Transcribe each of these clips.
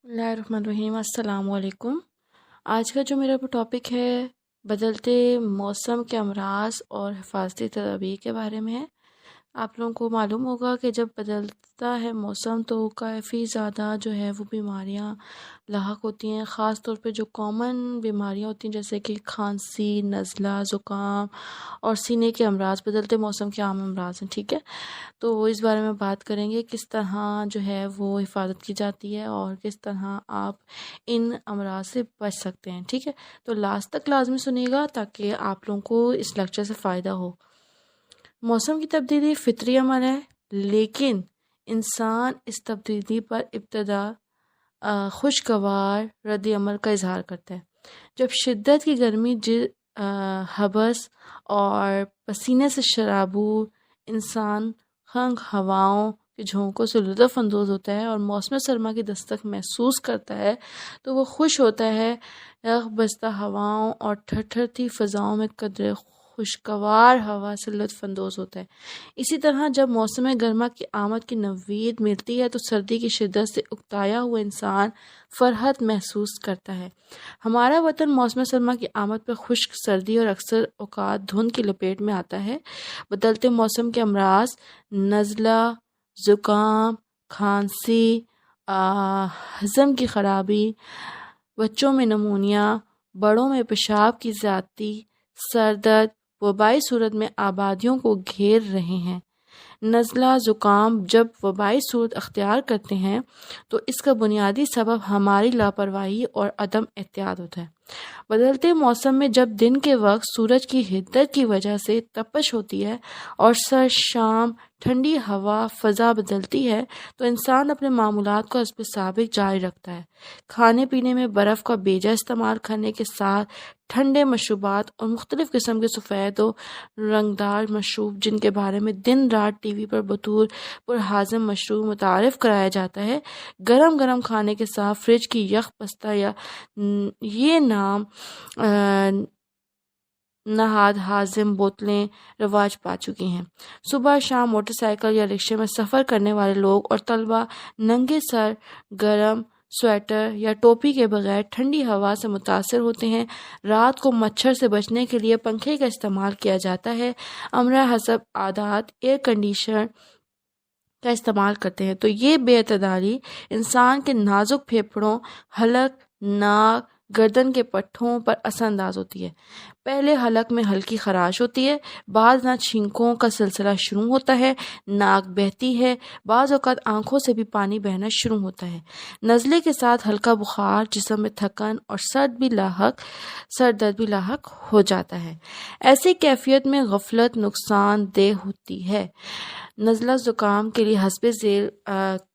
اللہ الرحمن الرحیم۔ السلام علیکم۔ آج کا جو میرا ٹاپک ہے بدلتے موسم کے امراض اور حفاظتی تدابیر کے بارے میں ہے۔ آپ لوگوں کو معلوم ہوگا کہ جب بدلتا ہے موسم تو کافی زیادہ جو ہے وہ بیماریاں لاحق ہوتی ہیں، خاص طور پہ جو کامن بیماریاں ہوتی ہیں جیسے کہ کھانسی، نزلہ، زکام اور سینے کے امراض بدلتے موسم کے عام امراض ہیں، ٹھیک ہے۔ تو اس بارے میں بات کریں گے کس طرح جو ہے وہ حفاظت کی جاتی ہے اور کس طرح آپ ان امراض سے بچ سکتے ہیں، ٹھیک ہے۔ تو لاسٹ تک لازمی سنیے گا تاکہ آپ لوگوں کو اس لیکچر سے فائدہ ہو۔ موسم کی تبدیلی فطری عمل ہے، لیکن انسان اس تبدیلی پر ابتدا خوشگوار رد عمل کا اظہار کرتا ہے۔ جب شدت کی گرمی حبس اور پسینے سے شرابور انسان خنک ہواؤں کے جھونکوں سے لطف اندوز ہوتا ہے اور موسم سرما کی دستک محسوس کرتا ہے تو وہ خوش ہوتا ہے۔ یخ بستہ ہواؤں اور ٹھٹھرتی فضاؤں میں قدر خوشگوار ہوا سے لطف اندوز ہوتا ہے۔ اسی طرح جب موسم گرما کی آمد کی نوید ملتی ہے تو سردی کی شدت سے اکتایا ہوا انسان فرحت محسوس کرتا ہے۔ ہمارا وطن موسم سرما کی آمد پر خشک سردی اور اکثر اوقات دھند کی لپیٹ میں آتا ہے۔ بدلتے موسم کے امراض نزلہ، زکام، کھانسی، ہضم کی خرابی، بچوں میں نمونیا، بڑوں میں پیشاب کی زیادتی، سر درد وبائی صورت میں آبادیوں کو گھیر رہے ہیں۔ نزلہ زکام جب وبائی صورت اختیار کرتے ہیں تو اس کا بنیادی سبب ہماری لاپرواہی اور عدم احتیاط ہوتا ہے۔ بدلتے موسم میں جب دن کے وقت سورج کی حدت کی وجہ سے تپش ہوتی ہے اور سر شام ٹھنڈی ہوا فضا بدلتی ہے تو انسان اپنے معمولات کو حسب سابق جاری رکھتا ہے۔ کھانے پینے میں برف کا بیجا استعمال کرنے کے ساتھ ٹھنڈے مشروبات اور مختلف قسم کے سفید و رنگدار مشروب جن کے بارے میں دن رات ٹی وی پر بطور پرہاضم مشروب متعارف کرایا جاتا ہے، گرم گرم کھانے کے ساتھ فریج کی یخ بستہ یا یہ نام نہاد ہاضم بوتلیں رواج پا چکی ہیں۔ صبح شام موٹر سائیکل یا رکشے میں سفر کرنے والے لوگ اور طلبہ ننگے سر گرم سویٹر یا ٹوپی کے بغیر ٹھنڈی ہوا سے متاثر ہوتے ہیں۔ رات کو مچھر سے بچنے کے لیے پنکھے کا استعمال کیا جاتا ہے۔ امرہ حسب عادات ایئر کنڈیشنر کا استعمال کرتے ہیں تو یہ بے اعتدالی انسان کے نازک پھیپھڑوں، حلق، ناک، گردن کے پٹھوں پر اثر انداز ہوتی ہے۔ پہلے حلق میں ہلکی خراش ہوتی ہے، بعض نہ چھینکوں کا سلسلہ شروع ہوتا ہے، ناک بہتی ہے، بعض اوقات آنکھوں سے بھی پانی بہنا شروع ہوتا ہے۔ نزلے کے ساتھ ہلکا بخار، جسم میں تھکن اور سر درد بھی لاحق ہو جاتا ہے۔ ایسی کیفیت میں غفلت نقصان دہ ہوتی ہے۔ نزلہ زکام کے لیے حسب ذیل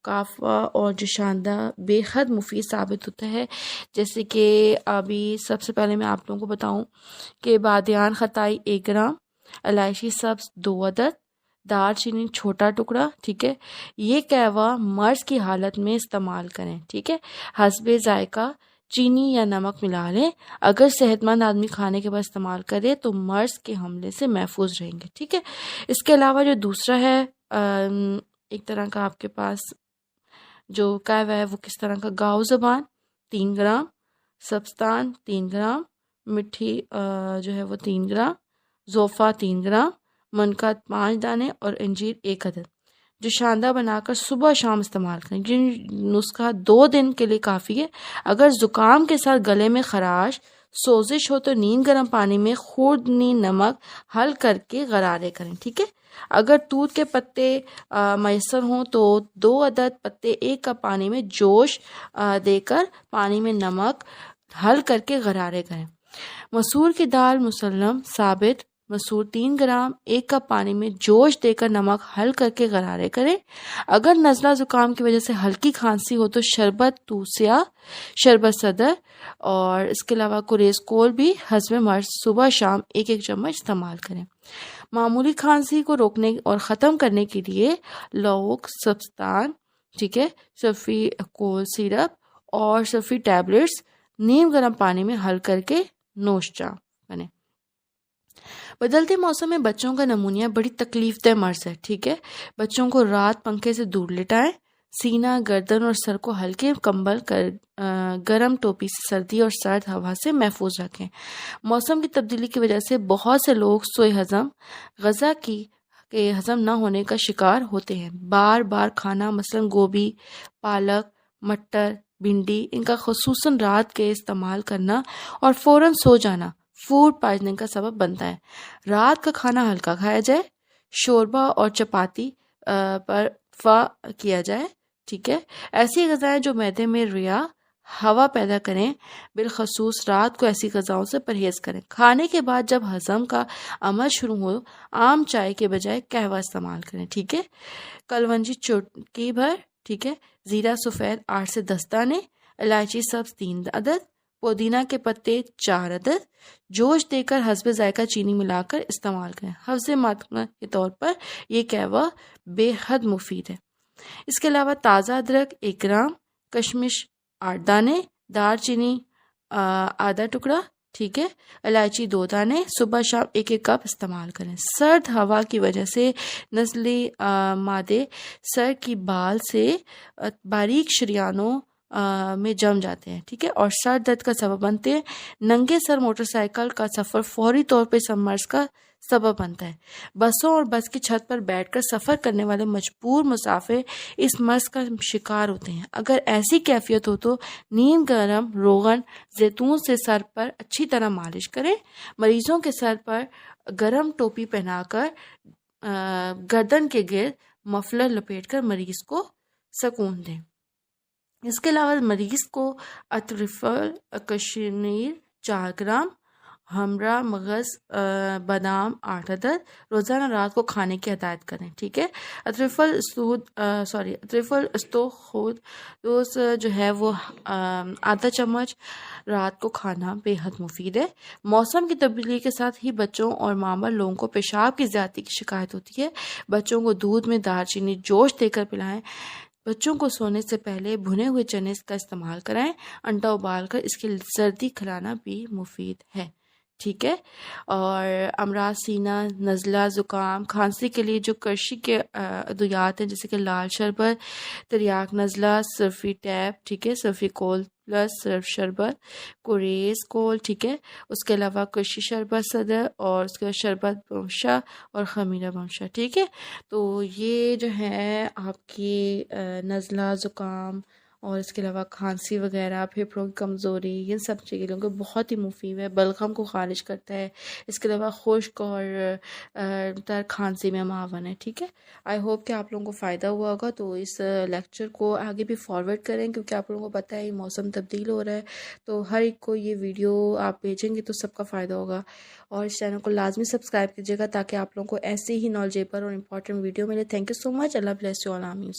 کافہ اور جوشاندہ بے حد مفید ثابت ہوتا ہے، جیسے کہ ابھی سب سے پہلے میں آپ لوگوں کو بتاؤں کہ بادیان خطائی 1 گرام، الائچی سبز 2 عدد، دار چینی چھوٹا ٹکڑا، ٹھیک ہے۔ یہ قہوہ مرض کی حالت میں استعمال کریں، ٹھیک ہے۔ حسب ذائقہ چینی یا نمک ملا لیں۔ اگر صحت مند آدمی کھانے کے بعد استعمال کرے تو مرض کے حملے سے محفوظ رہیں گے، ٹھیک ہے۔ اس کے علاوہ جو دوسرا ہے ایک طرح کا آپ کے پاس جو قہوہ ہے وہ کس طرح کا، گاؤ زبان 3 گرام، سبستان 3 گرام، مٹھی جو ہے وہ 3 گرام، زوفا 3 گرام، منقد 5 دانے اور انجیر 1 عدد، جو شاندہ بنا کر صبح شام استعمال کریں۔ یہ نسخہ 2 دن کے لیے کافی ہے۔ اگر زکام کے ساتھ گلے میں خراش سوزش ہو تو نیم گرم پانی میں خوردنی نمک حل کر کے غرارے کریں، ٹھیک ہے۔ اگر توت کے پتے میسر ہوں تو 2 عدد پتے 1 کپ پانی میں جوش دے کر پانی میں نمک حل کر کے غرارے کریں۔ مسور کی دال مسلم ثابت مسور 3 گرام 1 کپ پانی میں جوش دے کر نمک حل کر کے غرارے کریں۔ اگر نزلہ زکام کی وجہ سے ہلکی کھانسی ہو تو شربت توسیہ، شربت صدر اور اس کے علاوہ کوریز کول بھی حسب مرض صبح شام 1 چمچ استعمال کریں۔ معمولی کھانسی کو روکنے اور ختم کرنے کے لیے لونگ، سبستان، ٹھیک ہے، صفی کول سیرپ اور صفی ٹیبلٹس نیم گرم پانی میں حل کر کے نوش جام بنے۔ بدلتے موسم میں بچوں کا نمونیا بڑی تکلیف دہ مرض ہے، ٹھیک ہے۔ بچوں کو رات پنکھے سے دور لٹائیں، سینہ، گردن اور سر کو ہلکے کمبل کر گرم ٹوپی سے سردی اور سرد ہوا سے محفوظ رکھیں۔ موسم کی تبدیلی کی وجہ سے بہت سے لوگ سوء ہضم، غذا کے ہضم نہ ہونے کا شکار ہوتے ہیں۔ بار بار کھانا مثلاً گوبھی، پالک، مٹر، بھنڈی، ان کا خصوصاً رات کے استعمال کرنا اور فوراً سو جانا فوڈ پوائزننگ کا سبب بنتا ہے۔ رات کا کھانا ہلکا کھایا جائے، شوربہ اور چپاتی پر کیا جائے، ٹھیک ہے۔ ایسی غذائیں جو معدے میں ریا ہوا پیدا کریں، بالخصوص رات کو ایسی غذاؤں سے پرہیز کریں۔ کھانے کے بعد جب ہضم کا عمل شروع ہو، عام چائے کے بجائے قہوہ استعمال کریں، ٹھیک ہے۔ کلونجی چٹکی بھر، ٹھیک ہے۔ زیرہ سفید 8 سے 10 دانے، الائچی سبز 3 عدد، پودینہ کے پتے 4 عدد، جوش دے کر حسب ذائقہ چینی ملا کر استعمال کریں۔ حفظ مادہ کے طور پر یہ قہوہ بے حد مفید ہے۔ اس کے علاوہ تازہ ادرک 1 گرام، کشمش 8 دانے، دار چینی آدھا ٹکڑا، ٹھیک ہے، الائچی 2 دانے، صبح شام 1 کپ استعمال کریں۔ سرد ہوا کی وجہ سے نزلے مادے سر کی بال سے باریک شریانوں میں جم جاتے ہیں، ٹھیک ہے، اور سر درد کا سبب بنتے ہیں۔ ننگے سر موٹر سائیکل کا سفر فوری طور پر مرض کا سبب بنتا ہے۔ بسوں اور بس کی چھت پر بیٹھ کر سفر کرنے والے مجبور مسافر اس مرض کا شکار ہوتے ہیں۔ اگر ایسی کیفیت ہو تو نیم گرم روغن زیتون سے سر پر اچھی طرح مالش کریں۔ مریضوں کے سر پر گرم ٹوپی پہنا کر گردن کے گرد مفلر لپیٹ کر مریض کو سکون دیں۔ اس کے علاوہ مریض کو اطرفل کشمیر 4 گرام، ہمراہ مغز بادام 8 عدد روزانہ رات کو کھانے کی ہدایت کریں، ٹھیک ہے۔ اطرفل استوخود جو ہے وہ آدھا چمچ رات کو کھانا بے حد مفید ہے۔ موسم کی تبدیلی کے ساتھ ہی بچوں اور معمر لوگوں کو پیشاب کی زیادتی کی شکایت ہوتی ہے۔ بچوں کو دودھ میں دار چینی جوش دے کر پلائیں۔ بچوں کو سونے سے پہلے بھنے ہوئے چنے کا استعمال کرائیں۔ انڈا ابال کر اس کی سردی کھلانا بھی مفید ہے، ٹھیک ہے۔ اور امراض سینہ، نزلہ، زکام، کھانسی کے لیے جو کرشی کے ادویات ہیں جیسے کہ لال شربت، تریاک نزلہ، سرفی ٹیب، ٹھیک ہے، سرفی کول پلس سرف شربت، کوریز کول، ٹھیک ہے، اس کے علاوہ کرشی شربت صدر، اور اس کے بعد شربت بمشا اور خمیرہ بمشا، ٹھیک ہے۔ تو یہ جو ہے آپ کی نزلہ، زکام اور اس کے علاوہ کھانسی وغیرہ، پھیپھڑوں کی کمزوری، یہ سب چیزوں کو بہت ہی مفید ہے، بلغم کو خارج کرتا ہے۔ اس کے علاوہ خشک اور تر کھانسی میں معاون ہے، ٹھیک ہے۔ آئی ہوپ کہ آپ لوگوں کو فائدہ ہوا ہوگا، تو اس لیکچر کو آگے بھی فارورڈ کریں، کیونکہ آپ لوگوں کو پتہ ہے موسم تبدیل ہو رہا ہے، تو ہر ایک کو یہ ویڈیو آپ بھیجیں گے تو سب کا فائدہ ہوگا۔ اور اس چینل کو لازمی سبسکرائب کیجیے گا تاکہ آپ لوگوں کو ایسے ہی نالجیبل اور امپورٹنٹ ویڈیو ملے۔ Thank you so much. Allah bless you all, آمین۔